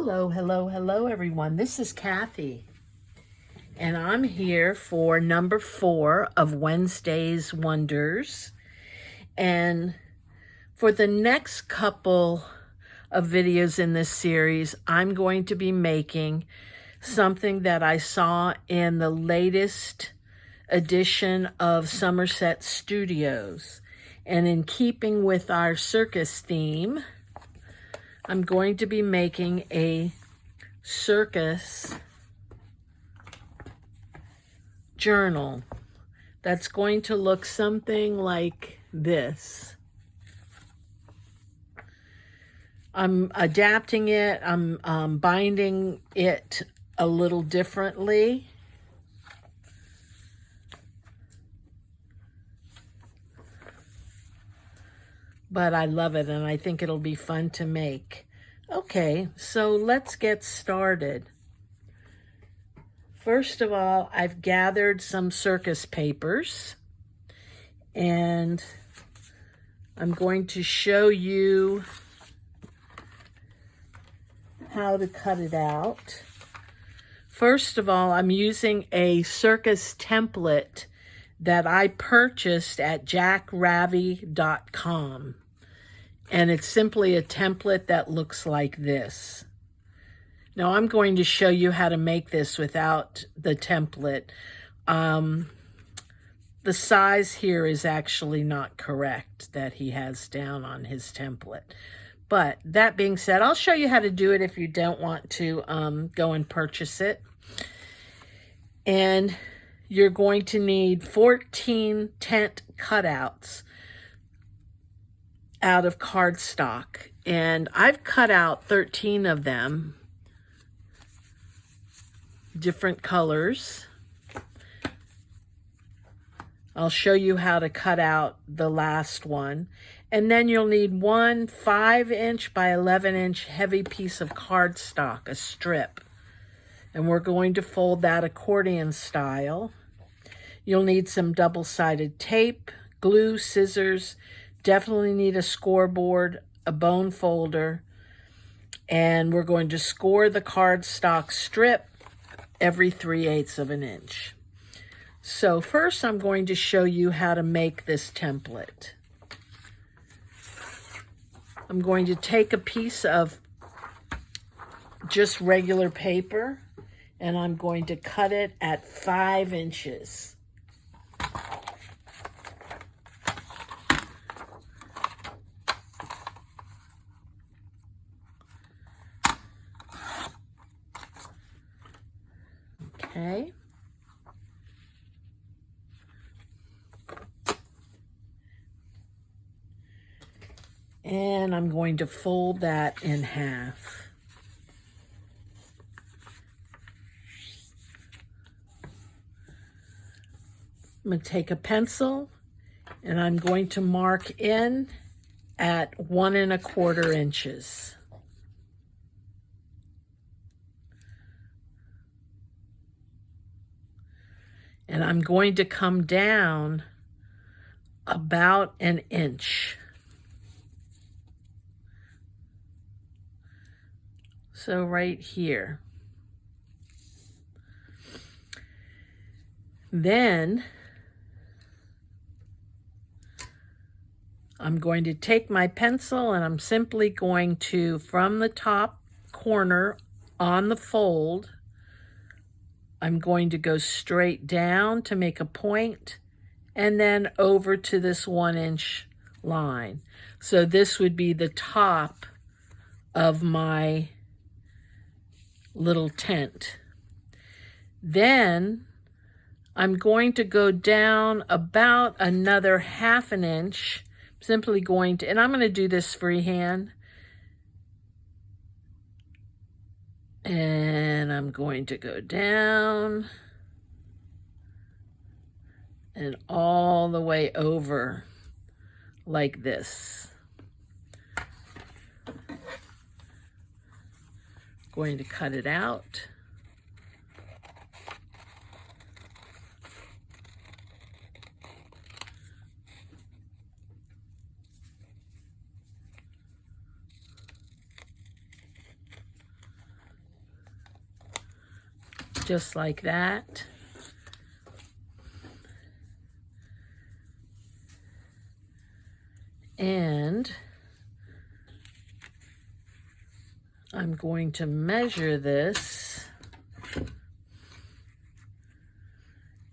Hello, hello, hello, everyone. This is Kathy, and I'm here for number 4 of Wednesday's Wonders. And for the next couple of videos in this series, I'm going to be making something that I saw in the latest edition of Somerset Studios. And in keeping with our circus theme, I'm going to be making a circus journal that's going to look something like this. I'm adapting it, I'm binding it a little differently. But I love it, and I think it'll be fun to make. Okay, so let's get started. First of all, I've gathered some circus papers, and I'm going to show you how to cut it out. First of all, I'm using a circus template that I purchased at jackravi.com. And it's simply a template that looks like this. Now I'm going to show you how to make this without the template. The size here is actually not correct that he has down on his template. But that being said, I'll show you how to do it if you don't want to go and purchase it. And you're going to need 14 tent cutouts out of cardstock, and I've cut out 13 of them, different colors. I'll show you how to cut out the last one, and then you'll need one 5-inch by 11-inch heavy piece of cardstock, a strip, and we're going to fold that accordion style. You'll need some double-sided tape, glue, scissors. Definitely need a scoreboard, a bone folder, and we're going to score the cardstock strip every 3/8 of an inch. So first I'm going to show you how to make this template. I'm going to take a piece of just regular paper, and I'm going to cut it at 5 inches. Okay. And I'm going to fold that in half. I'm going to take a pencil and I'm going to mark in at 1 1/4 inches. And I'm going to come down about 1 inch. So right here. Then I'm going to take my pencil and I'm simply going to, from the top corner on the fold, I'm going to go straight down to make a point and then over to this 1 inch line. So this would be the top of my little tent. Then I'm going to go down about another 1/2 inch, simply going to, and I'm going to do this freehand. And I'm going to go down and all the way over like this. Going to cut it out. just like that. And I'm going to measure this,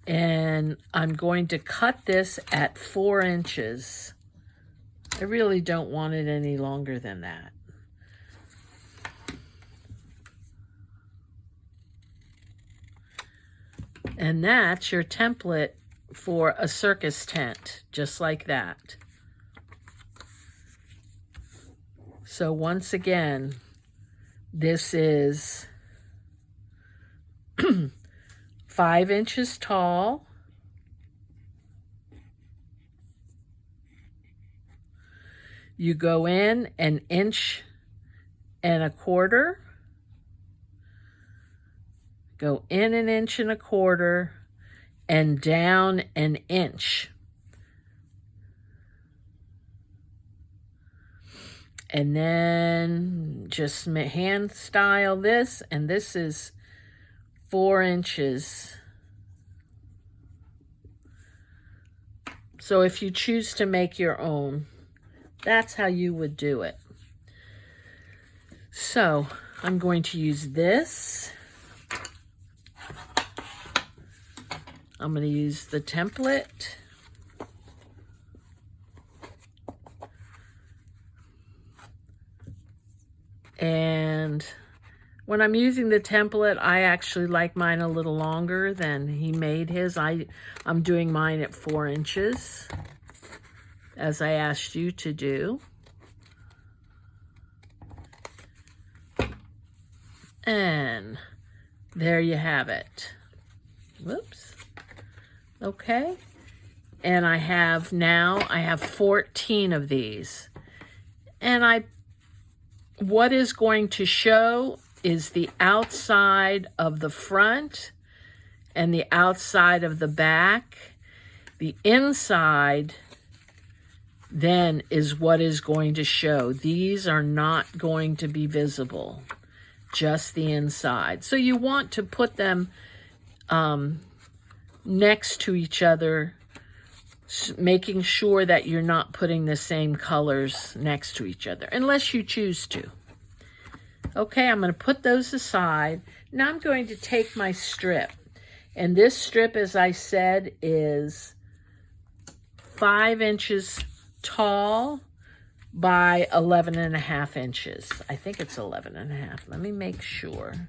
and I'm going to cut this at 4 inches. I really don't want it any longer than that. And that's your template for a circus tent, just like that. So once again, this is 5 inches tall, you go in 1.25 inches, go in 1.25 inches, and down 1 inch. And then just hand style this, and this is 4 inches. So if you choose to make your own, that's how you would do it. So I'm going to use this. I'm going to use the template. And when I'm using the template, I actually like mine a little longer than he made his. I'm doing mine at 4 inches, as I asked you to do. And there you have it. Whoops. Okay. And I have 14 of these. And what is going to show is the outside of the front and the outside of the back. The inside then is what is going to show. These are not going to be visible, just the inside. So you want to put them next to each other, making sure that you're not putting the same colors next to each other, unless you choose to. Okay, I'm going to put those aside. Now I'm going to take my strip. And this strip, as I said, is 5 inches tall by 11.5 inches. I think it's 11.5. Let me make sure.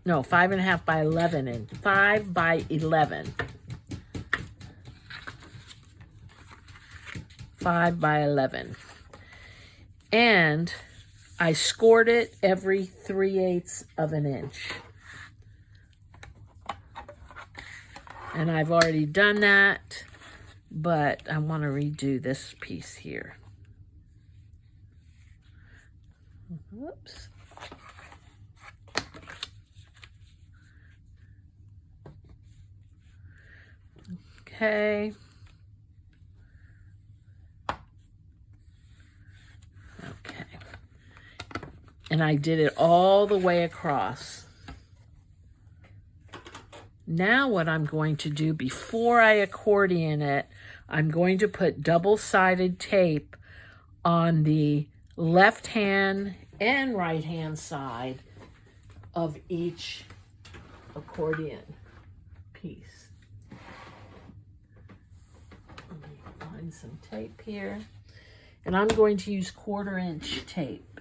No, 5.5 by 11 and 5 by 11. 5 by 11. And I scored it every 3/8 of an inch. And I've already done that, but I want to redo this piece here. Whoops. Okay. Okay. And I did it all the way across. Now what I'm going to do, before I accordion it, I'm going to put double-sided tape on the left hand and right hand side of each accordion piece. Let me find some tape here. And I'm going to use 1/4 inch tape.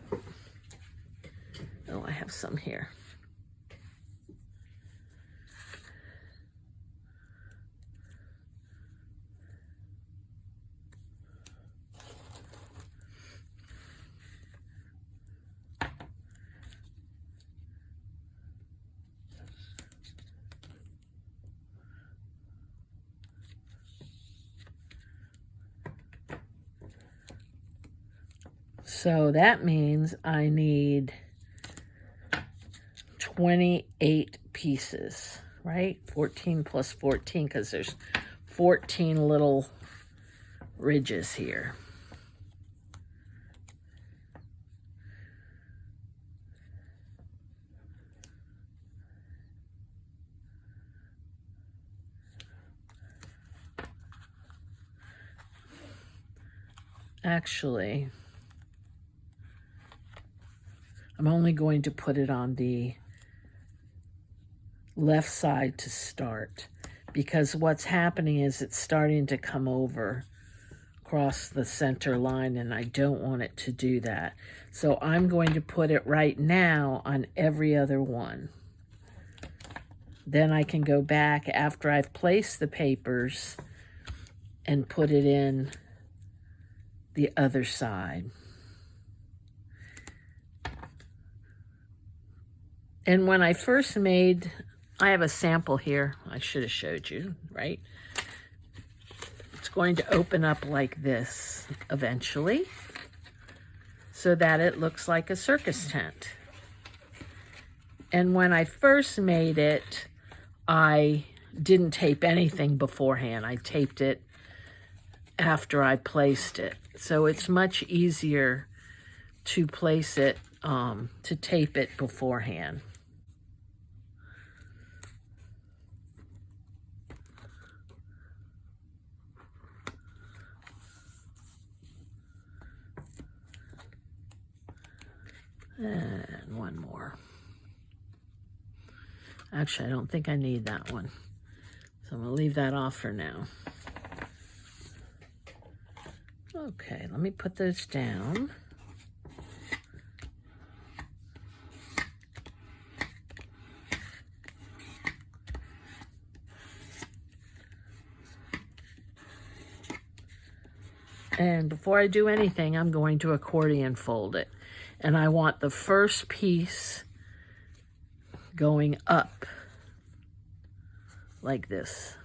Oh, I have some here. So that means I need 28 pieces, right? 14 plus 14, because there's 14 little ridges here. Actually, I'm only going to put it on the left side to start, because what's happening is it's starting to come over across the center line, and I don't want it to do that. So I'm going to put it right now on every other one. Then I can go back after I've placed the papers and put it in the other side. And when I first made, I have a sample here. I should have showed you, right? It's going to open up like this eventually, so that it looks like a circus tent. And when I first made it, I didn't tape anything beforehand. I taped it after I placed it. So it's much easier to place it, to tape it beforehand. And one more. Actually, I don't think I need that one. So I'm going to leave that off for now. Okay, let me put those down. And before I do anything, I'm going to accordion fold it. And I want the first piece going up like this.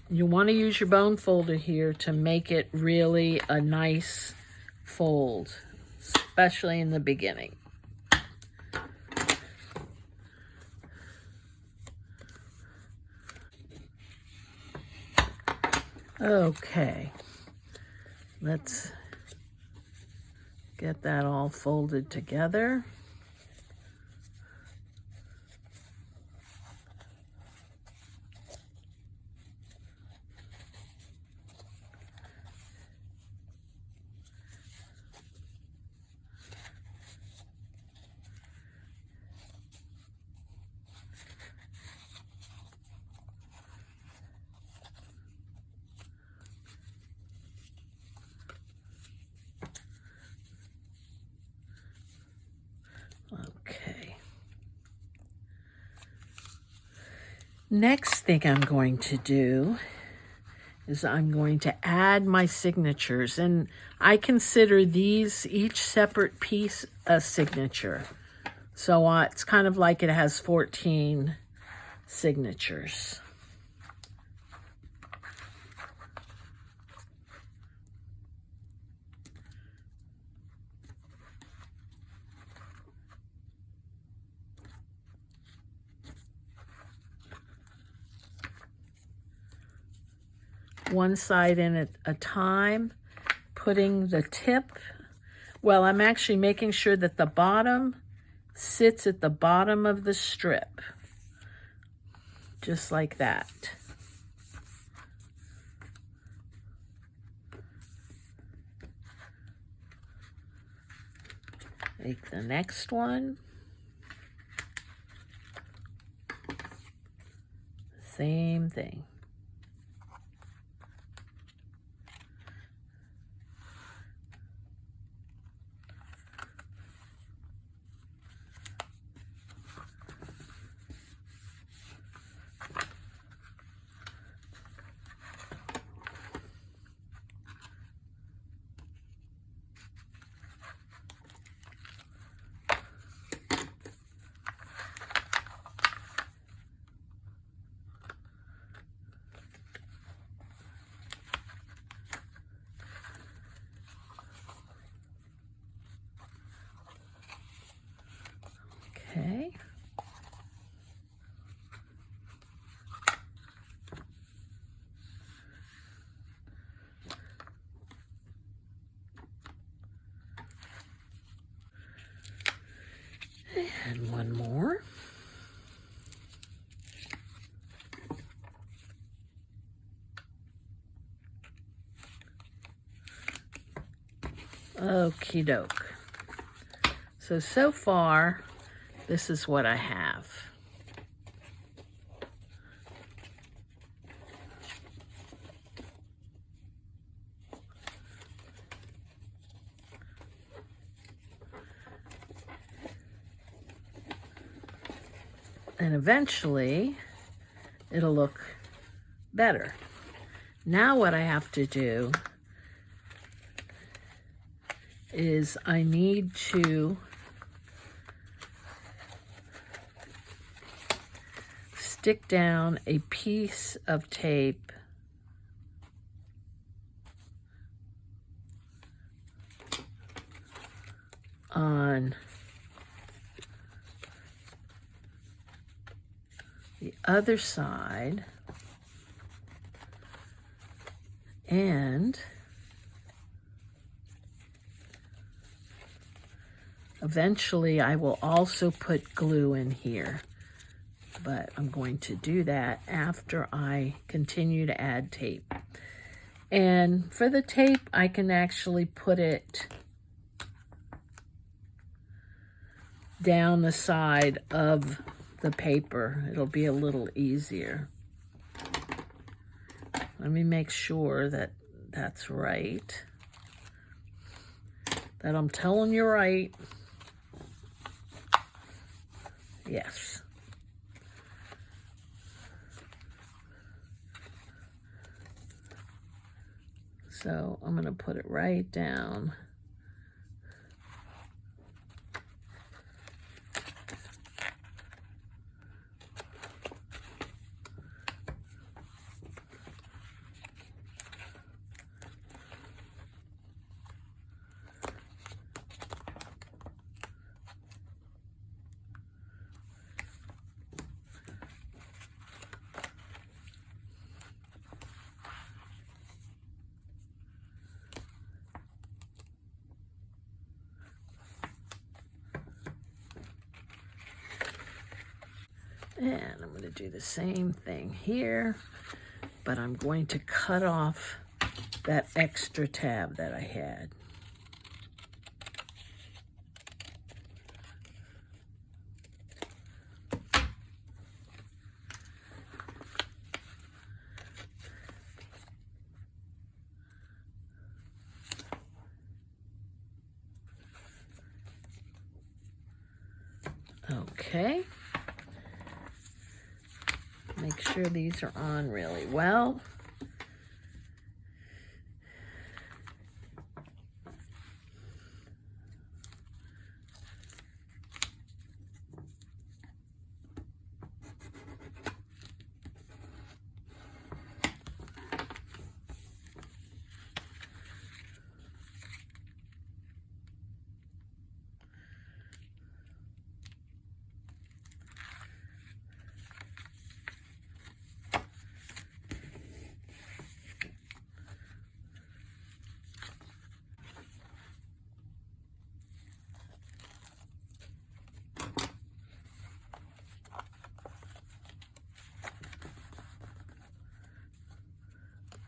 You want to use your bone folder here to make it really a nice fold, especially in the beginning. Okay, let's get that all folded together. Okay. Next thing I'm going to do is I'm going to add my signatures, and I consider these each separate piece a signature. So it's kind of like it has 14 signatures. One side in at a time, putting the tip, well, I'm actually making sure that the bottom sits at the bottom of the strip, just like that. Make the next one. Same thing. Okay. And one more. Okie doke. So far, this is what I have. And eventually, it'll look better. Now what I have to do is I need to stick down a piece of tape on the other side, and eventually I will also put glue in here, but I'm going to do that after I continue to add tape. And for the tape, I can actually put it down the side of the paper. It'll be a little easier. Let me make sure that that's right, that I'm telling you right. Yes. So I'm going to put it right down. And I'm going to do the same thing here, but I'm going to cut off that extra tab that I had. Okay. Make sure these are on really well.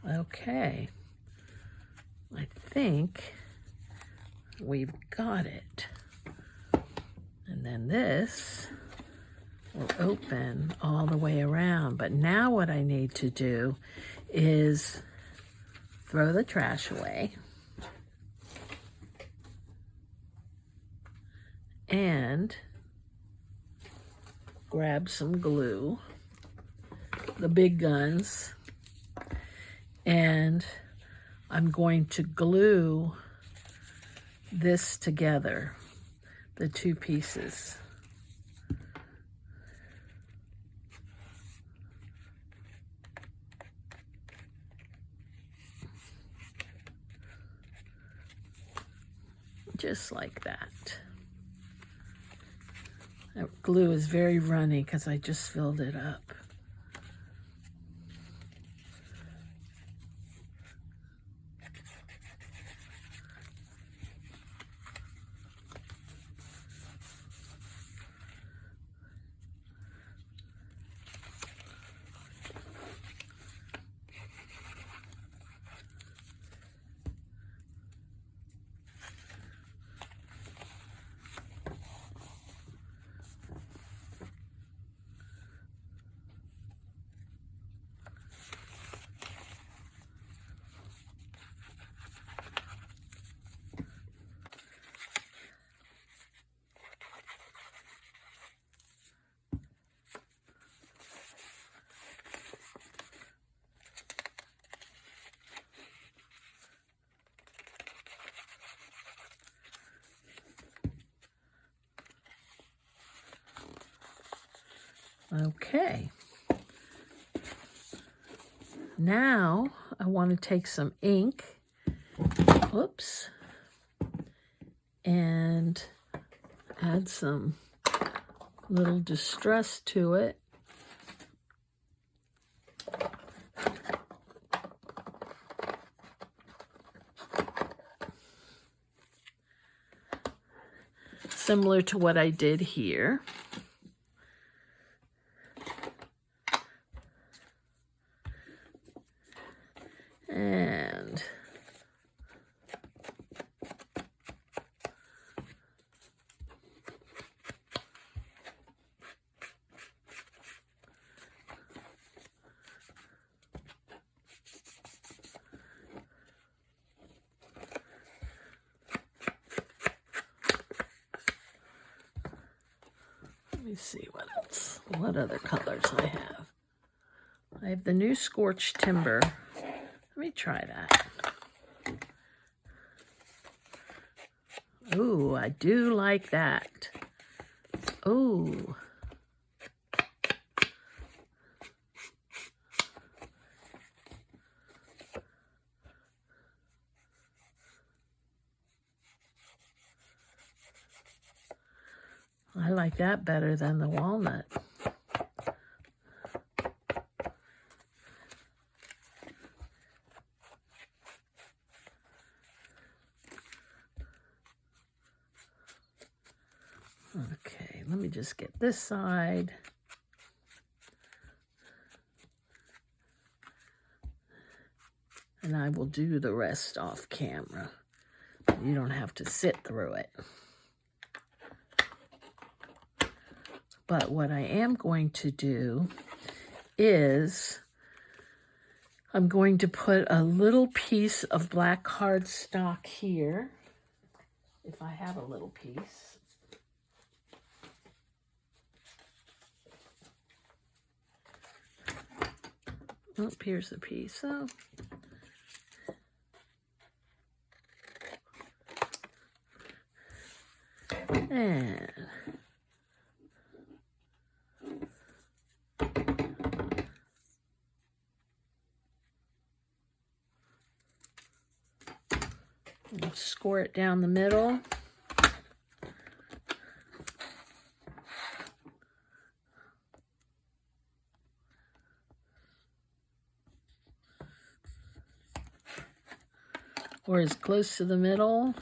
Okay, I think we've got it. And then this will open all the way around. But now what I need to do is throw the trash away and grab some glue, the big guns, and I'm going to glue this together, the two pieces. Just like that. That glue is very runny because I just filled it up. Okay. Now I want to take some ink, whoops, and add some little distress to it. Similar to what I did here. And let me see what else, what other colors I have. I have the new Scorched Timber. Let me try that. Ooh, I do like that. Ooh. I like that better than the walnut. Okay, let me just get this side. And I will do the rest off camera. You don't have to sit through it. But what I am going to do is I'm going to put a little piece of black cardstock here, if I have a little piece. Oh, here's the piece. Oh. And score it down the middle. Or as close to the middle.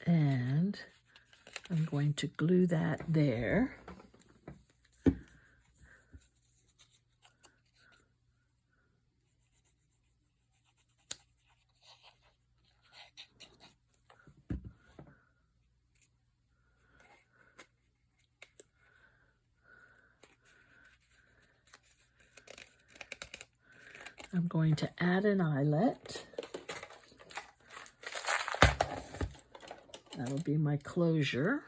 And I'm going to glue that there. I'm going to add an eyelet. That'll be my closure.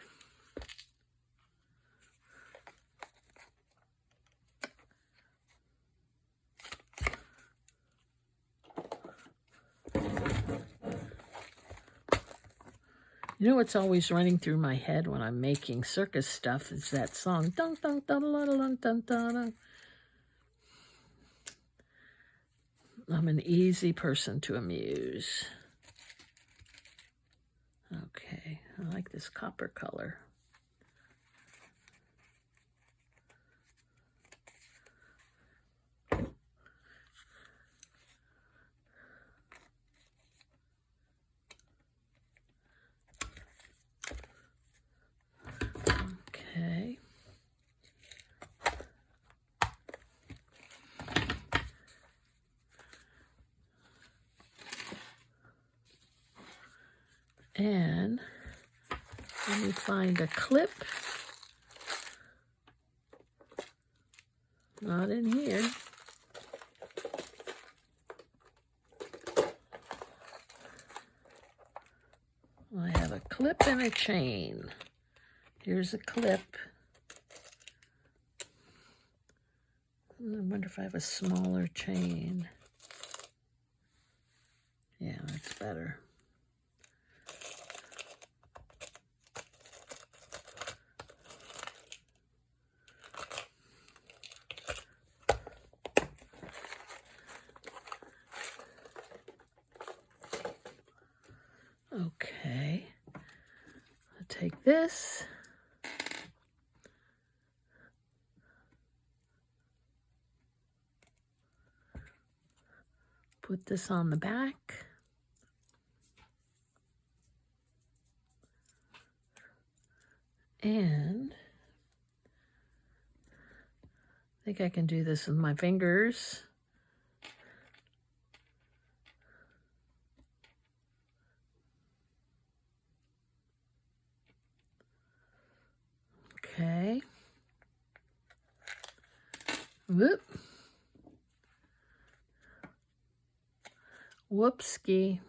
You know what's always running through my head when I'm making circus stuff is that song. Dun, dun, dun, dun, dun, dun, dun, dun. I'm an easy person to amuse. Okay, I like this copper color. Okay. And let me find a clip. Not in here. I have a clip and a chain. Here's a clip. I wonder if I have a smaller chain. Yeah, that's better. take this, put this on the back, and I think I can do this with my fingers. Okay. Whoop. Whoopski.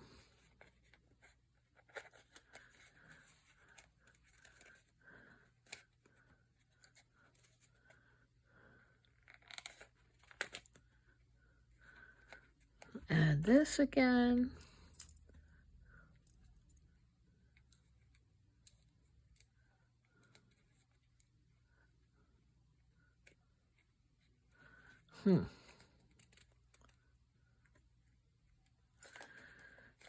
Add this again.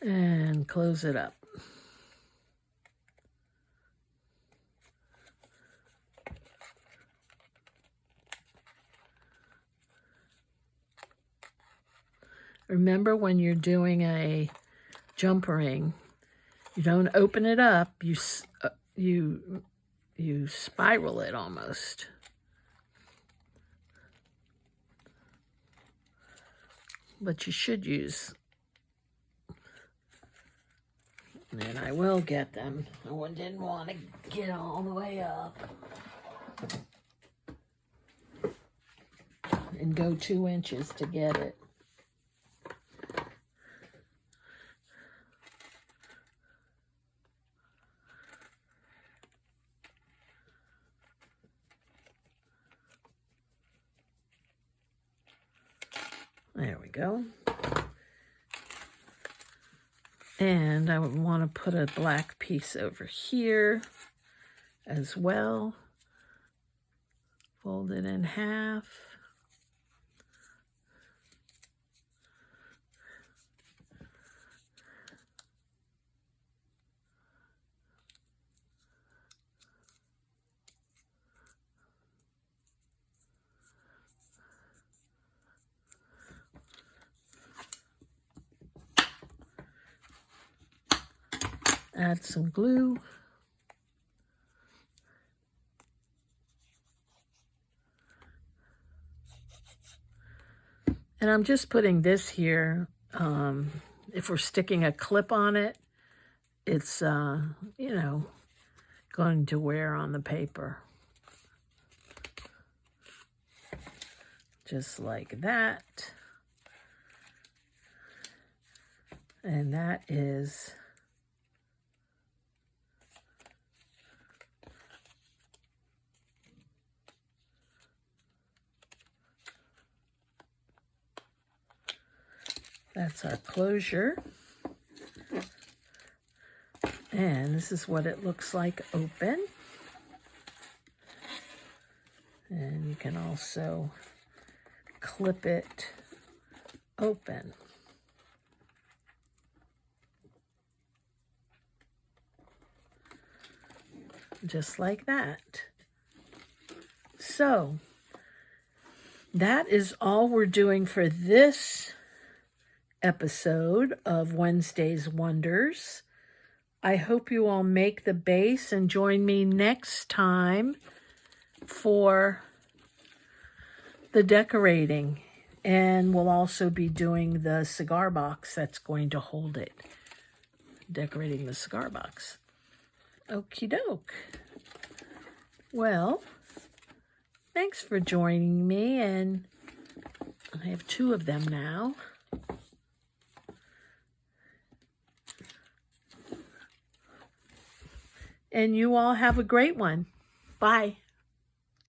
And close it up. Remember, when you're doing a jump ring, you don't open it up, you spiral it almost. But you should use, and I will get them. I didn't want to get all the way up and go 2 inches to get it. There we go. And I would want to put a black piece over here as well. Fold it in half. Add some glue. And I'm just putting this here. If we're sticking a clip on it, it's, you know, going to wear on the paper. Just like that. And that is that's our closure. And this is what it looks like open. And you can also clip it open. Just like that. So that is all we're doing for this episode of Wednesday's Wonders. I hope you all make the base and join me next time for the decorating. And we'll also be doing the cigar box that's going to hold it. Decorating the cigar box. Okie doke. Well, thanks for joining me, and I have 2 of them now. And you all have a great one. Bye.